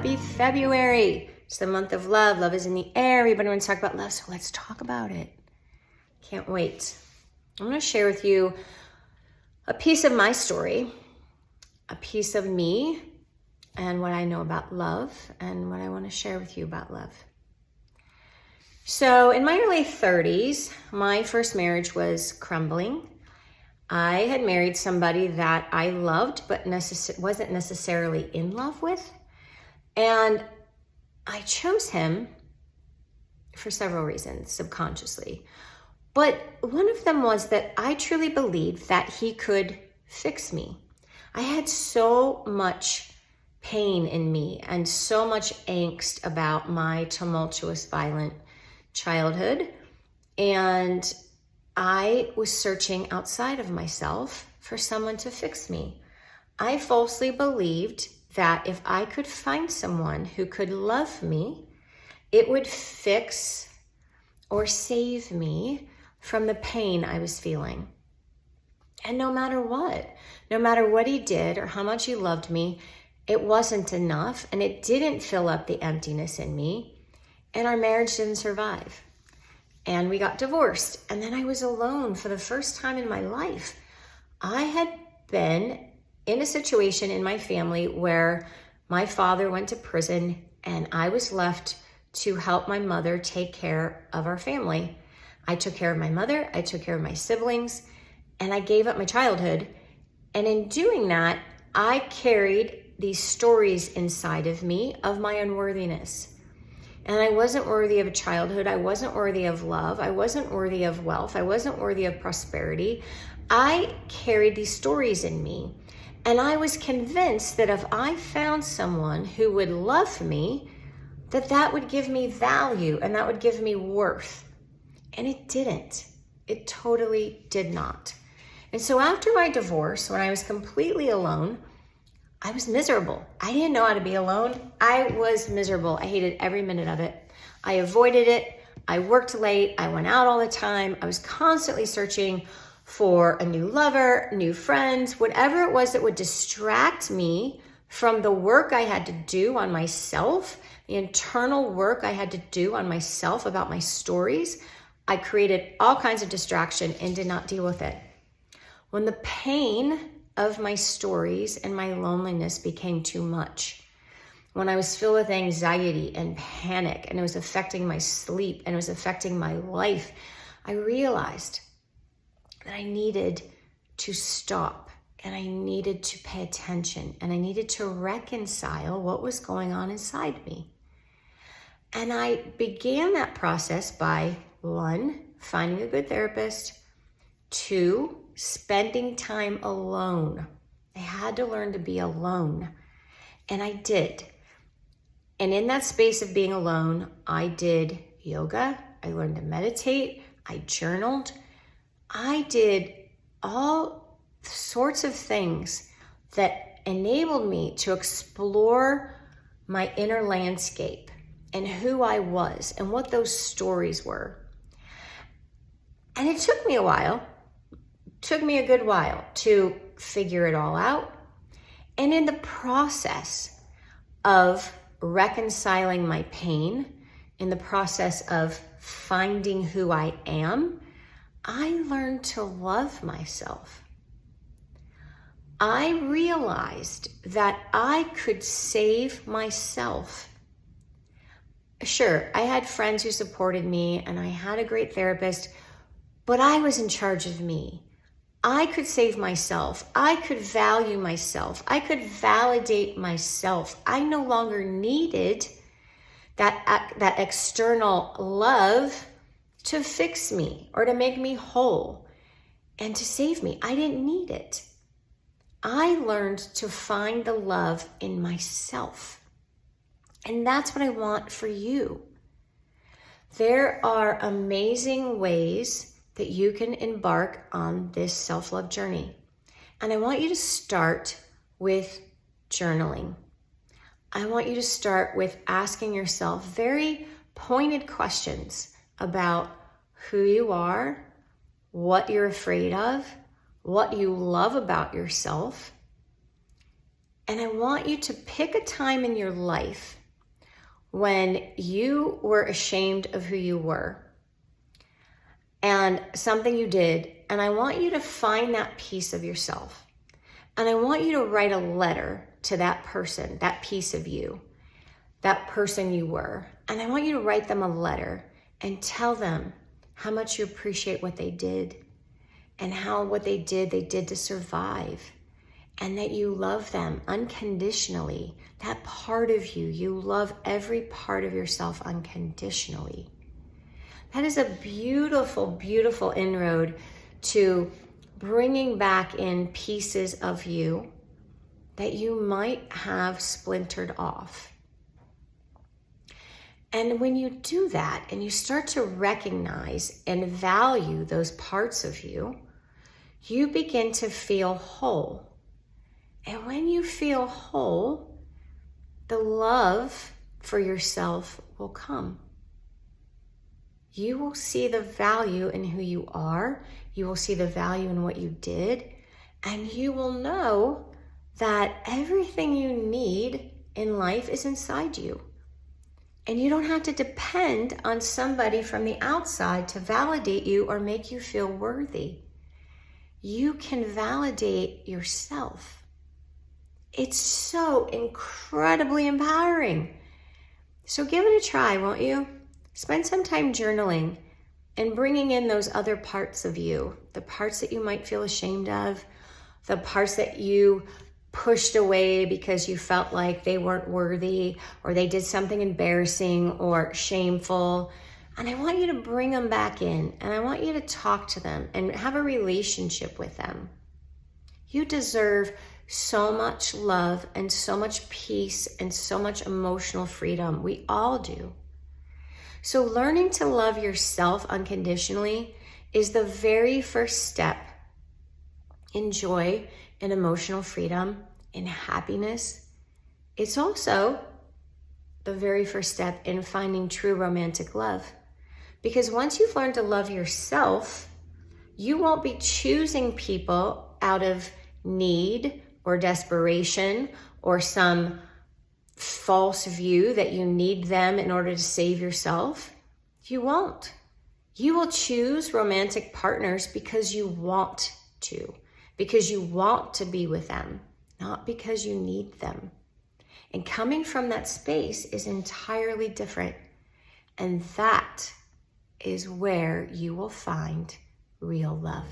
Happy February. It's the month of love. Love is in the air. Everybody wants to talk about love, so let's talk about it. Can't wait. I'm going to share with you a piece of my story, a piece of me, and what I know about love, and what I want to share with you about love. So in my early 30s, my first marriage was crumbling. I had married somebody that I loved, but wasn't necessarily in love with. And I chose him for several reasons, subconsciously. But one of them was that I truly believed that he could fix me. I had so much pain in me and so much angst about my tumultuous, violent childhood. And I was searching outside of myself for someone to fix me. I falsely believed that if I could find someone who could love me, it would fix or save me from the pain I was feeling. And no matter what he did or how much he loved me, it wasn't enough, and it didn't fill up the emptiness in me, and our marriage didn't survive. And we got divorced, and then I was alone for the first time in my life. I had been in a situation in my family where my father went to prison, and I was left to help my mother take care of our family. I took care of my mother, I took care of my siblings, and I gave up my childhood. And in doing that, I carried these stories inside of me of my unworthiness. And I wasn't worthy of a childhood. I wasn't worthy of love. I wasn't worthy of wealth. I wasn't worthy of prosperity. I carried these stories in me. And I was convinced that if I found someone who would love me, that would give me value and that would give me worth. And it didn't. It totally did not. And so after my divorce, when I was completely alone, I was miserable. I didn't know how to be alone. I was miserable. I hated every minute of it. I avoided it. I worked late. I went out all the time. I was constantly searching for a new lover, new friends, whatever it was that would distract me from the work I had to do on myself, the internal work I had to do on myself about my stories. I created all kinds of distraction and did not deal with it. When the pain of my stories and my loneliness became too much, when I was filled with anxiety and panic, and it was affecting my sleep and it was affecting my life, I realized that I needed to stop, and I needed to pay attention, and I needed to reconcile what was going on inside me. And I began that process by 1, finding a good therapist, 2, spending time alone. I had to learn to be alone, and I did. And in that space of being alone, I did yoga, I learned to meditate, I journaled, I did all sorts of things that enabled me to explore my inner landscape and who I was and what those stories were. And it took me a while. Took me a good while to figure it all out. And in the process of reconciling my pain, in the process of finding who I am, I learned to love myself. I realized that I could save myself. Sure, I had friends who supported me and I had a great therapist, but I was in charge of me. I could save myself. I could value myself. I could validate myself. I no longer needed that external love to fix me or to make me whole and to save me. I didn't need it. I learned to find the love in myself. And that's what I want for you. There are amazing ways that you can embark on this self-love journey. And I want you to start with journaling. I want you to start with asking yourself very pointed questions about who you are, what you're afraid of, what you love about yourself, And I want you to pick a time in your life when you were ashamed of who you were and something you did. And I want you to find that piece of yourself. And I want you to write a letter to that person, that piece of you, that person you were. And I want you to write them a letter and tell them how much you appreciate what they did and how what they did to survive, and that you love them unconditionally. That part of you, you love every part of yourself unconditionally. That is a beautiful, beautiful inroad to bringing back in pieces of you that you might have splintered off. And when you do that and you start to recognize and value those parts of you, you begin to feel whole. And when you feel whole, the love for yourself will come. You will see the value in who you are. You will see the value in what you did. And you will know that everything you need in life is inside you. And you don't have to depend on somebody from the outside to validate you or make you feel worthy. You can validate yourself. It's so incredibly empowering. So give it a try, won't you? Spend some time journaling and bringing in those other parts of you, the parts that you might feel ashamed of, the parts that you pushed away because you felt like they weren't worthy or they did something embarrassing or shameful. And I want you to bring them back in, and I want you to talk to them and have a relationship with them. You deserve so much love and so much peace and so much emotional freedom. We all do. So learning to love yourself unconditionally is the very first step in joy and emotional freedom, in happiness. It's also the very first step in finding true romantic love. Because once you've learned to love yourself, you won't be choosing people out of need or desperation or some false view that you need them in order to save yourself. You won't. You will choose romantic partners because you want to, because you want to be with them, not because you need them. And coming from that space is entirely different. And that is where you will find real love.